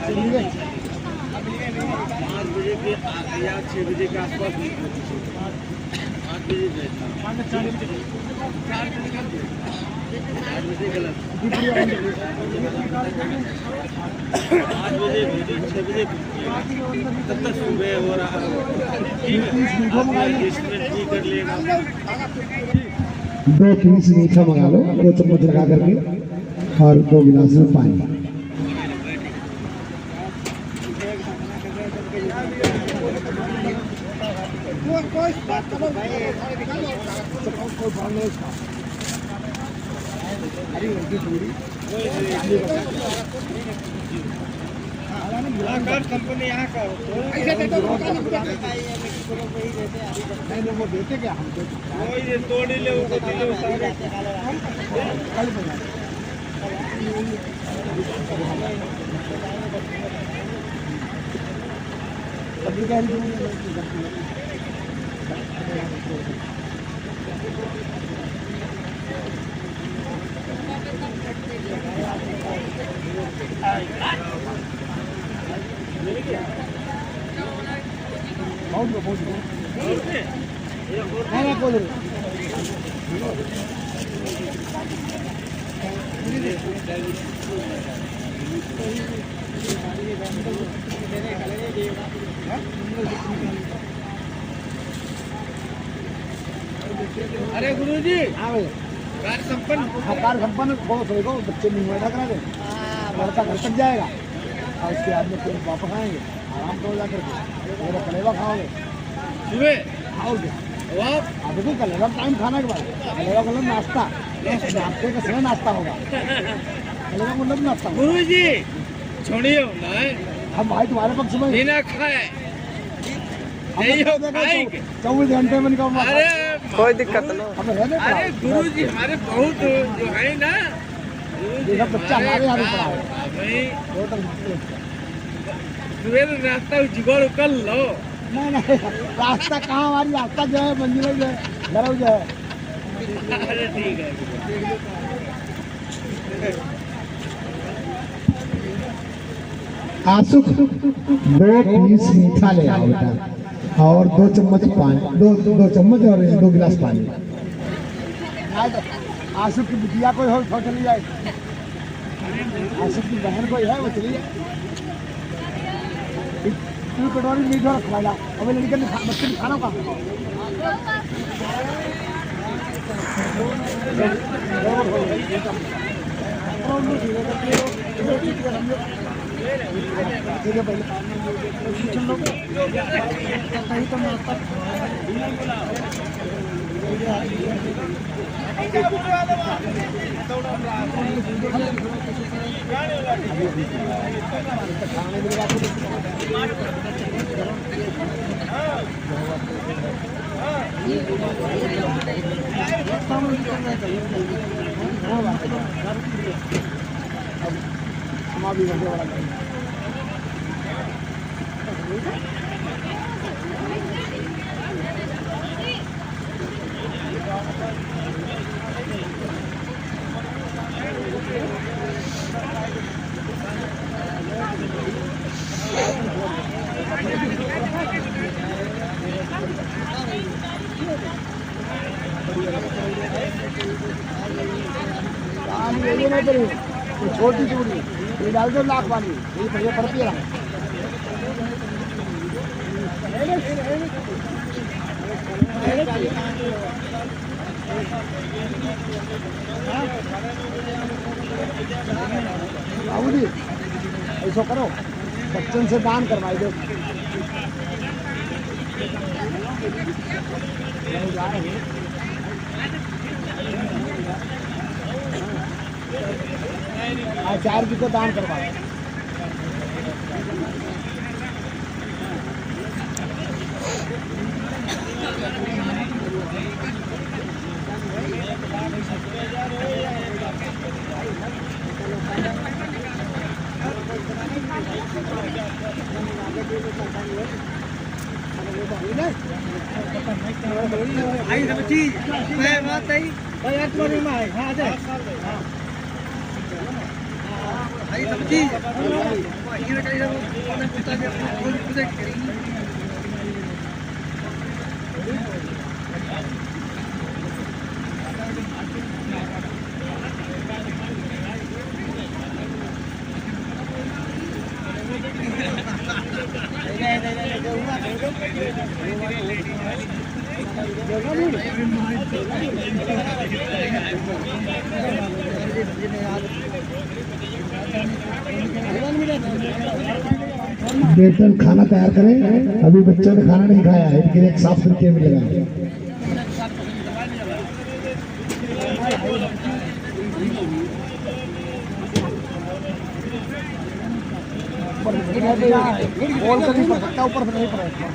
चलिए 5 बजे के या 6 बजे के आसपास 8 बजे भेजना 4 बजे गलत 5 बजे भेजो 6 बजे तब तक सुबह हो रहा है ठीक कर लेगा 2 पीस मीठा मंगा लो, 2 चम्मच लगा करके, और 2 गिलास में पानी। कंपनी यहाँ का वो देते क्या हम तोड़ ले अरे गुरुजी कार्य संपन्न कार संपन्न बहुत होगा, बच्चे नहीं हुआ करा दे, लड़का घर तक जाएगा और उसके बाद में फिर वापस आएंगे आराम से जाकर के मेरा कलेवा खाओगे सुबह खाओगे। आप देखो कलेवा टाइम खाने के बाद कलेवा मतलब नाश्ता, नाश्ते का समय नाश्ता होगा, कलेवा मतलब नाश्ता होगा। गुरुजी छोड़िए ना हम भाई तुम्हारे पक्ष में बिना खाए नहीं हो खाएंगे 24 घंटे में निकल। अरे कोई दिक्कत नहीं। हमें रहने अरे गुरुजी हमारे बहुत जो है ना देखा बच्चा हमारे यहाँ पड़ा है भाई सुबह रास्ता जुगाड़ कर लो। नहीं रास्ता कहाँ, हमारी रास्ता जो है मंजिल जो है घर जो है। अरे ठीक है आसुक 2 पीस मीठा ले आओ बेटा, और 2 चम्मच पानी, 2 चम्मच और 2 गिलास पानी। आशुक की बिटिया कोई हो तो चली जाए, आशुक की बहन कोई है वो चली जाए। तू कटोरी मीठा रखवाएगा, अबे लड़के ने बच्चे ने खाना खा भी वाला छोटी चूड़ी ये डाल दो लाख वाली, ये भैया पड़ती है। बाबू जी ऐसा करो, बच्चन से दान करवाई दो। आचार्य जी को दान करवाओ। आई सब चीज मैं बात नहीं भाई यार तुम्हारे में है हां आ जाए आई सब चीज ये बेटा इधर पिता ने अपना फूल प्रोजेक्ट करेंगे बेहतर खाना तैयार करें। अभी बच्चों ने खाना नहीं खाया है, इनके लिए एक साफ तरीके में लगाएं। बॉल का नहीं पड़ सकता ऊपर से नहीं पड़ेगा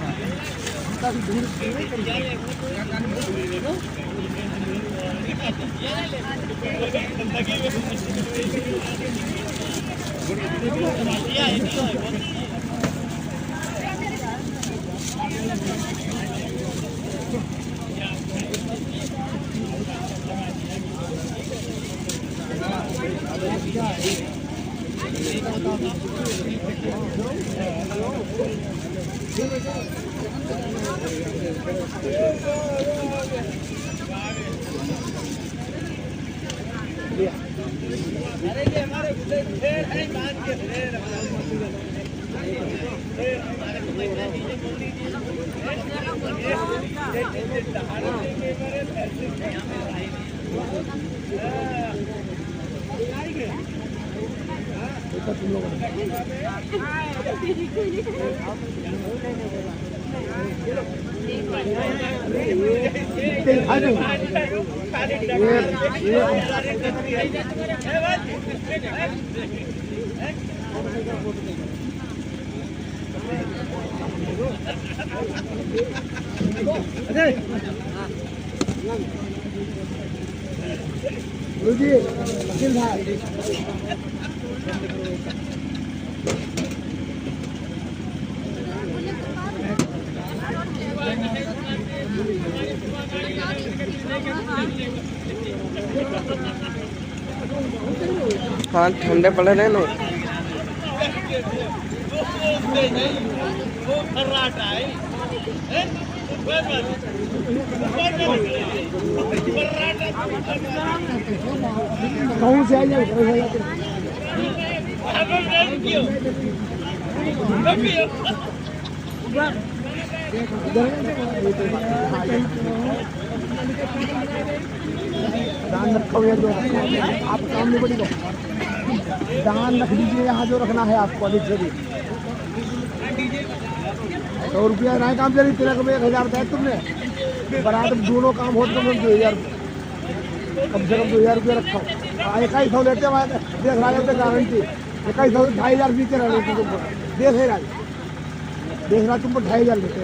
हाँ ठंडे पड़े रहे ना कहूँ से आई जाए दान रखो ये जो आप काम नहीं पड़ी दान रख दीजिए यहाँ जो रखना है आपको अधिक से अधिक 100 रुपया नहीं काम चली तिलक में 1000 बताया तुमने बरात दोनों काम हो तो 2000 कम से कम 2000 रुपया रखो 2100 लेते हैं 10,000 गारंटी 2100 2,500 बीते रहे तुमको देख रहा तुमको 2,500 लेते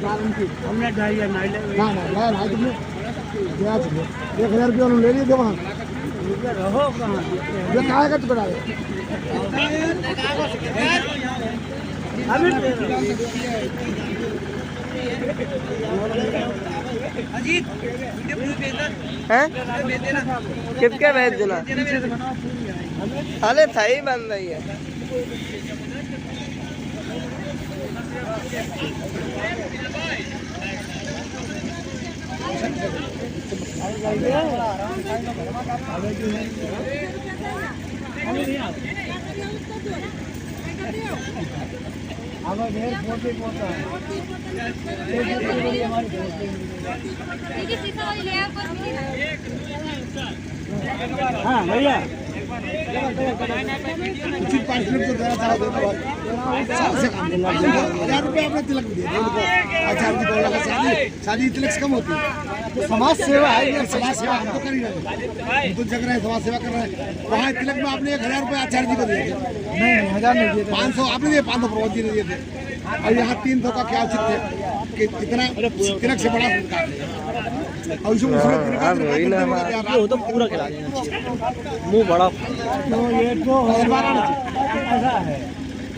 गारंटी हमने 2,500 ना ना तुमने 1,000 रुपया उन्होंने ले लिए थे वहाँ रहो कहाँ ये कहाँ का टुकड़ा है किसके भेज देना अरे सही बन रही है हाँ भैया उचित 5 मिनट तो देना चाहो तो सबसे काम 1,000 रुपये आपने तिलक दिए अच्छा जी बोला शादी तिलक से कम होती है तो समाज सेवा है यार समाज सेवा हम तो कर ही रहे हैं तो जग रहे हैं समाज सेवा कर रहे हैं वहाँ तिलक में आपने 1,000 रुपये आचार्य जी को दिए थे नहीं 1,000 नहीं दिए 500 आपने दिए 500 प्रभु जी ने दिए थे और यहाँ 300 का क्या उचित थे कि इतना तिलक से बड़ा और तो पूरा खिला देना मुँह बड़ा तो ये तो ऐसा है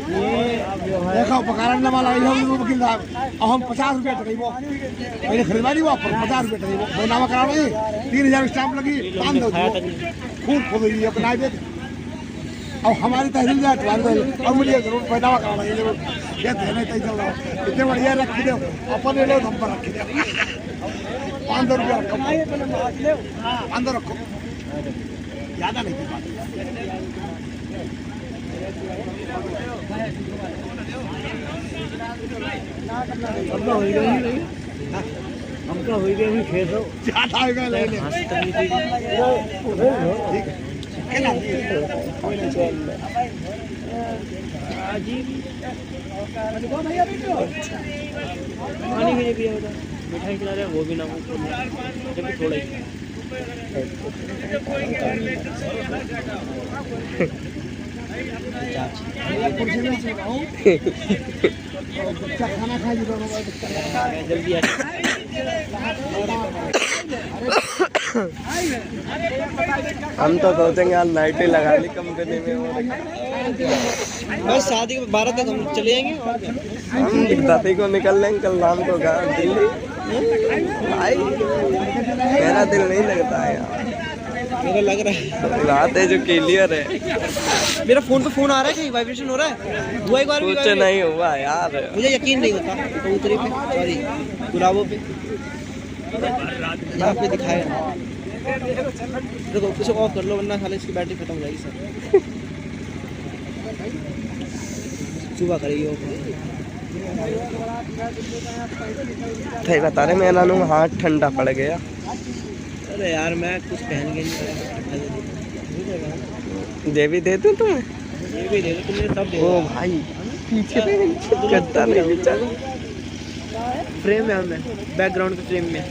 देखो पकारण वाला वकील साहब और हम 50 रुपये टके वो मैंने खरीदवारी वो 50 रुपये टके वो बैनामा कराना है 3000 स्टाम्प लगी 5 दो खूब खोल दी अपना दे और हमारी तहसील जाए और मुझे जरूर बैनामा कराना है जरूर ये देने तय चल रहा इतने बढ़िया रख दो अपने लो नंबर रख दो 500 रुपये रखो 500 रखो ज़्यादा नहीं हमको हुई गई 600 ज़्यादा होगा ले ले पानी भी नहीं पिया होता मिठाई खिला रहे वो भी ना जब थोड़ा ही बच्चा खाना खा जल्दी आ हम तो सोचेंगे यार लाइटें लगा ली कंपनी में बस शादी के 12 तक हम चले जाएंगे हम 10 को निकल लेंगे कल शाम को दिल्ली भाई मेरा दिल नहीं लगता है यार मेरा लग रहा है रात है जो क्लियर है मेरा फोन पे फोन आ रहा है कि वाइब्रेशन हो रहा है हुआ एक बार कुछ नहीं हुआ यार मुझे यकीन नहीं होता कबूतरी पे सॉरी गुलाबों पे यहाँ पे दिखाया देखो कुछ ऑफ कर लो वरना साले इसकी बैटरी खत्म हो जाएगी सर सुबह करेगी ऑफ सही बता रहे मेरा नु हाथ ठंडा पड़ गया अरे यार मैं कुछ पहन के नहीं दे भी दे दूं तुम्हें ये भी दे दो तुमने सब दे ओ भाई पीछे गद्दा नहीं बेचारा फ्रेम है हमें बैकग्राउंड के फ्रेम में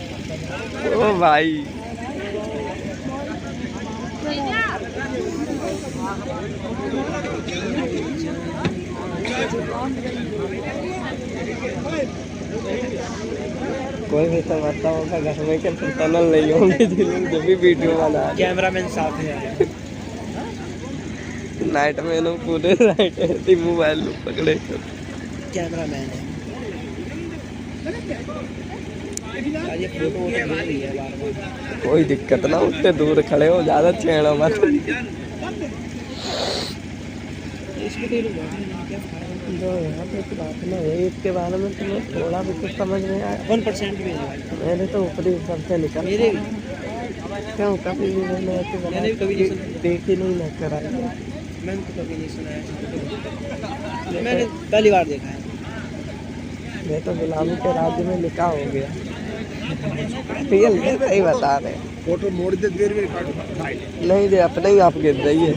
ओ भाई कोई भी समझता होगा घर में के टनल नहीं होंगे जिन्हें जब भी वीडियो बना कैमरामैन साथ है नाइट में ना पूरे नाइट ऐसी मोबाइल पकड़े कैमरामैन है ये फोटो है बार-बार कोई दिक्कत ना उतने दूर खड़े हो ज़्यादा छेड़ो मत जो यहाँ पे बात ना है इसके बारे में तुम्हें थोड़ा भी कुछ समझ में आया 1% भी नहीं मैंने तो ऊपरी सबसे निकल मेरे भी क्यों कभी भी मैंने ऐसे मैंने कभी देख ही नहीं ना करा मैंने तो कभी नहीं सुना है मैंने पहली बार देखा है मैं तो गुलामी के राज्य में लिखा हो गया रियल सही बता रहे फोटो मोड़ दे देर में नहीं दे अपने ही आप गिर रही है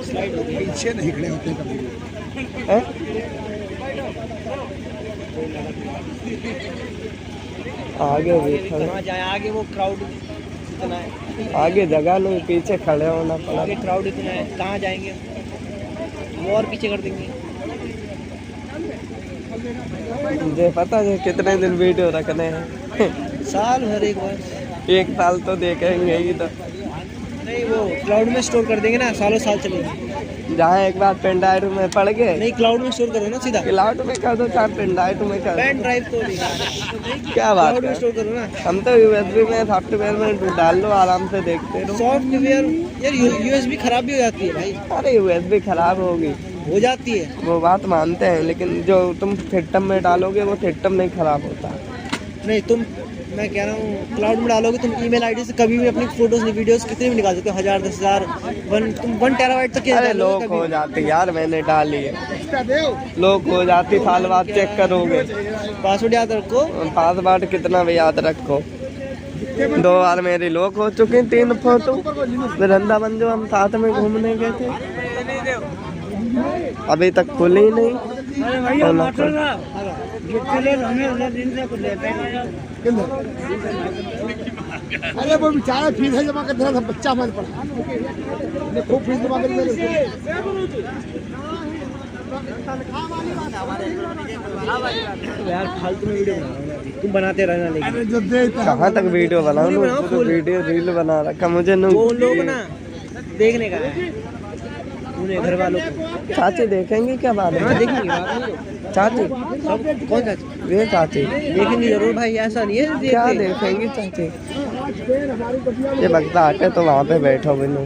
पीछे नहीं खड़े होते कभी आगे भी जाए आगे वो क्राउड इतना है आगे जगह नहीं पीछे खड़े होना पड़ा आगे क्राउड इतना है कहाँ जाएंगे वो और पीछे कर देंगे मुझे पता है कितने दिन वीडियो रखने हैं साल भर एक बार एक साल तो देखेंगे ही तो नहीं वो क्लाउड में स्टोर कर देंगे ना सालों साल चलेगी जहाँ एक बार पेन ड्राइव में पड़ गए नहीं क्लाउड में स्टोर करो ना सीधा क्लाउड में कर दो चाहे पेन ड्राइव में कर पेन ड्राइव तो क्या बात क्लाउड में स्टोर करो ना हम तो यूएसबी में सॉफ्टवेयर में डाल लो आराम से देखते रहो सॉफ्टवेयर यार यूएसबी खराब भी हो जाती है भाई अरे यूएसबी खराब होगी हो जाती है वो बात मानते हैं लेकिन जो तुम सिस्टम में डालोगे वो सिस्टम नहीं खराब होता नहीं तुम मैं कह रहा हूँ क्लाउड में डालोगे तुम ईमेल आईडी से कभी भी अपनी फोटोज वीडियोस कितने भी निकाल सकते हो 1000 10,000 तुम 1 टेराबाइट तक अरे लोग हो जाते यार मैंने डाली है लोग हो जाती साल बाद चेक करोगे पासवर्ड याद रखो पासवर्ड कितना भी याद रखो 2 बार मेरी लोग हो चुकी 3 फोटो वृंदावन जो हम साथ में घूमने गए थे अभी तक खुली नहीं अरे वो बेचारा फीस है जमा कर था बच्चा हमारे पड़ा खूब फीस जमा कर यार फालतू में वीडियो बना तुम बनाते रहना लेकिन कहाँ तक वीडियो बनाओ वीडियो रील बना रखा मुझे वो लोग ना देखने का है उन्हें घर वालों को। चाची देखेंगे क्या बाद में? देखेंगे चाची। कौन चाची? ये चाची देखेंगे जरूर भाई, ऐसा नहीं है। क्या देखेंगे चाची? ये बगता आटे तो वहाँ पे बैठो बिनु।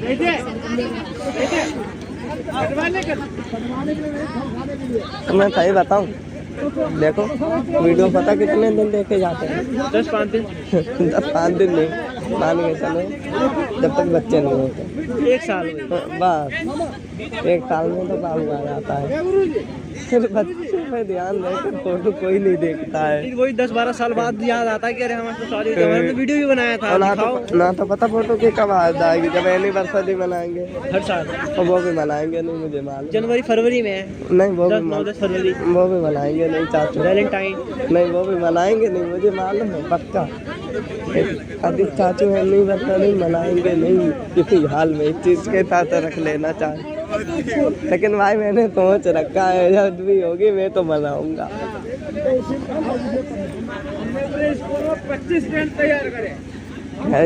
मैं सही बताऊँ, देखो वीडियो पता कितने दिन देखे जाते हैं? 10-5 दिन। 10-5 दिन नहीं, मान के चलो जब तक बच्चे नहीं होते। 1 साल बस 1 साल में तो काम आ जाता है। फिर बच्चे पे ध्यान देकर फोटो कोई नहीं देखता है। वही 10-12 साल बाद याद आता है कि अरे हमारे शादी हमने वीडियो भी बनाया था। ना तो पता फोटो की कब याद आएगी, जब एनिवर्सरी मनाएंगे हर साल। और वो भी मनाएंगे नहीं, मुझे मालूम। जनवरी फरवरी में नहीं, वो भी 9-10 फरवरी वो भी मनाएंगे नहीं। चाचू वैलेंटाइन नहीं, वो भी मनाएंगे नहीं, मुझे मालूम है पक्का। अधिक चाचू है नहीं बता नहीं, मनाएंगे नहीं किसी हाल में। इस चीज़ के साथ रख लेना चाहे, लेकिन भाई मैंने सोच रखा है जब भी होगी मैं तो मनाऊंगा।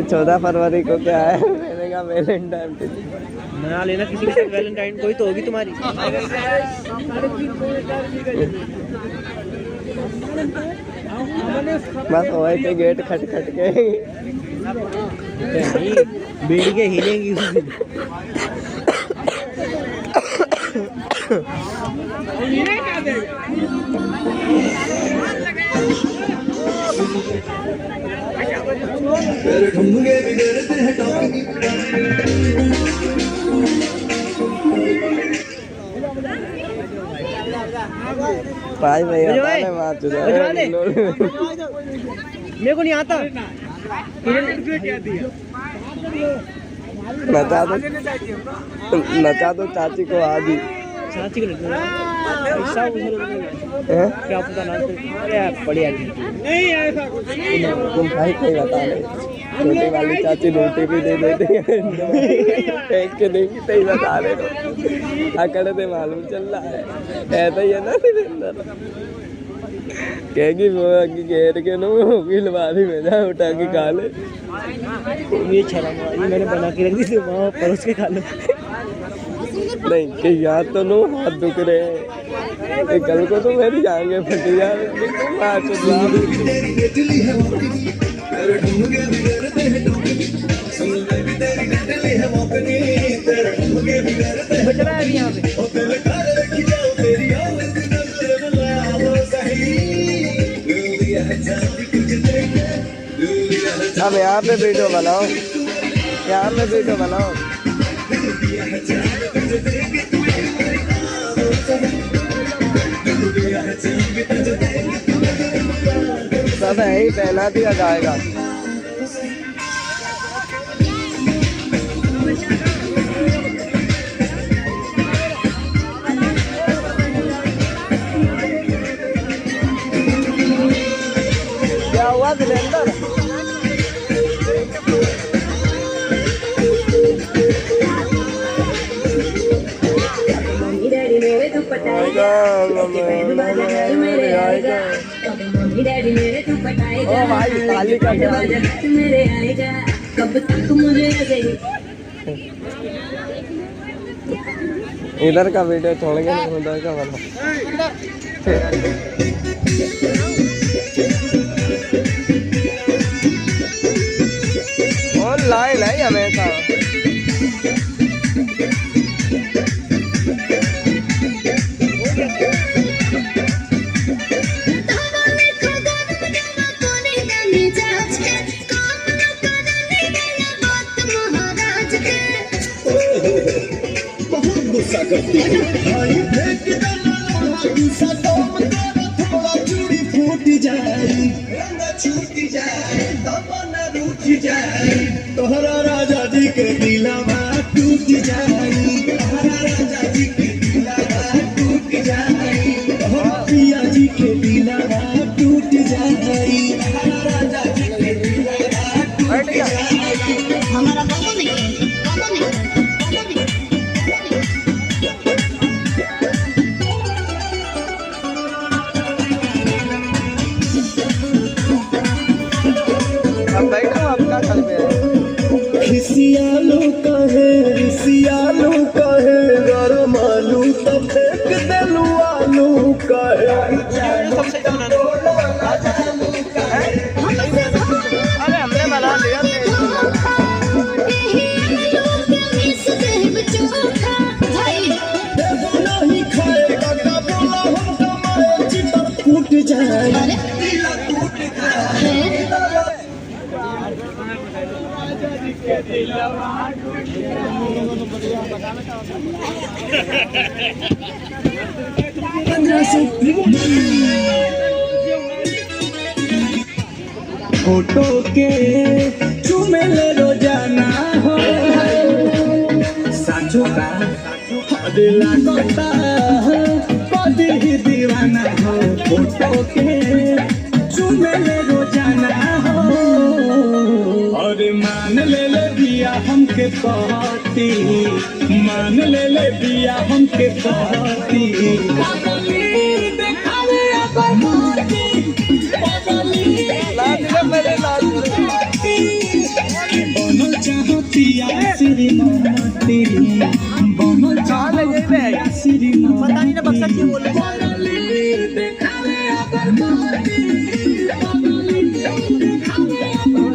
14 फरवरी को क्या है, मैंने कहा वैलेंटाइन डे मना लेना किसी के साथ। वैलेंटाइन कोई तो होगी तुम्हारी। बस वही के गेट खटखट के बेड़ी के हिलेंगी उस दिन। भाई भैया मेरे को नहीं आता। नचा दो चाची को आदि। चाची को क्या पता नाम बढ़िया तुम भाई कोई बता नहीं। छोटी वाली चाची रोटी भी दे देते फेंक के देंगी, सही बता रहे हो। अकड़ से मालूम चल रहा है, ऐसा ही है ना सिलेंडर। कहेगी वो घेर के नो गिलवारी में जा उठा के खा ले। ये शर्म ये मैंने बना के रख दी थी, वहाँ परोस के खा लो। नहीं कि यहाँ तो नो हाथ दुख रहे हैं, कल को तो मेरी जाएंगे फट जाएंगे। अब यहाँ पे वीडियो बनाओ, यहाँ पे वीडियो बनाओ। सब यही पहना दिया जाएगा। क्या हुआ सिलेंडर? इधर का वीडियो छोड़ेंगे, उधर का बना। ऑनलाइन है हमेशा। तोहरा राजा जी के दिलवा टूट जाई, तोहरा राजा जी के दिलवा टूट जाई, तोहरा पिया जी के दिलवा टूट जाई, तोहरा राजा जी के दिलवा टूट जाई। हमारा बाबू नहीं है, बाबू नहीं है। अब बैठो, आपका घर पे है। खिसियालू कहे, रिसियालू कहे, गरो फोटो के चुमेले रोजाना हो साचो का दिल लगता कभी ही दीवाना हो फोटो के चुमेले रोजाना हो और मान ले दिया हमके पहती मान ले दिया हमके पहती देखावे अगर मोती बनल चाहतिया श्रीमती बनल चाहतिया श्रीमती पता नहीं ना बक्सा क्यों बोले देखावे अगर मोती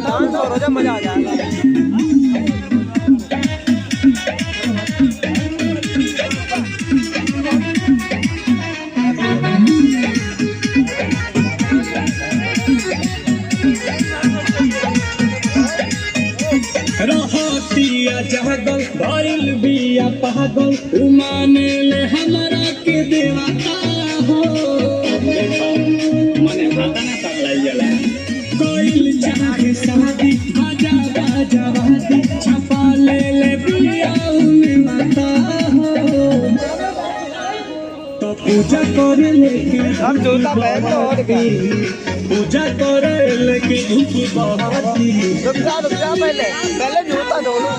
डांस और हो जा मजा आ जाएगा रहतिया जहगल भइल बिया पागल उमाने ले हमरा के देवता हो मने हाथा ना तगलाई जाला कोइल चाहे शादी बाजा बाजा वादी छपा ले बिया उमे माता हो तो पूजा करे लेके हम जोता पहन तो और गई पूजा करे लेके धूप बहाती रुक जा पहले जूता धो लो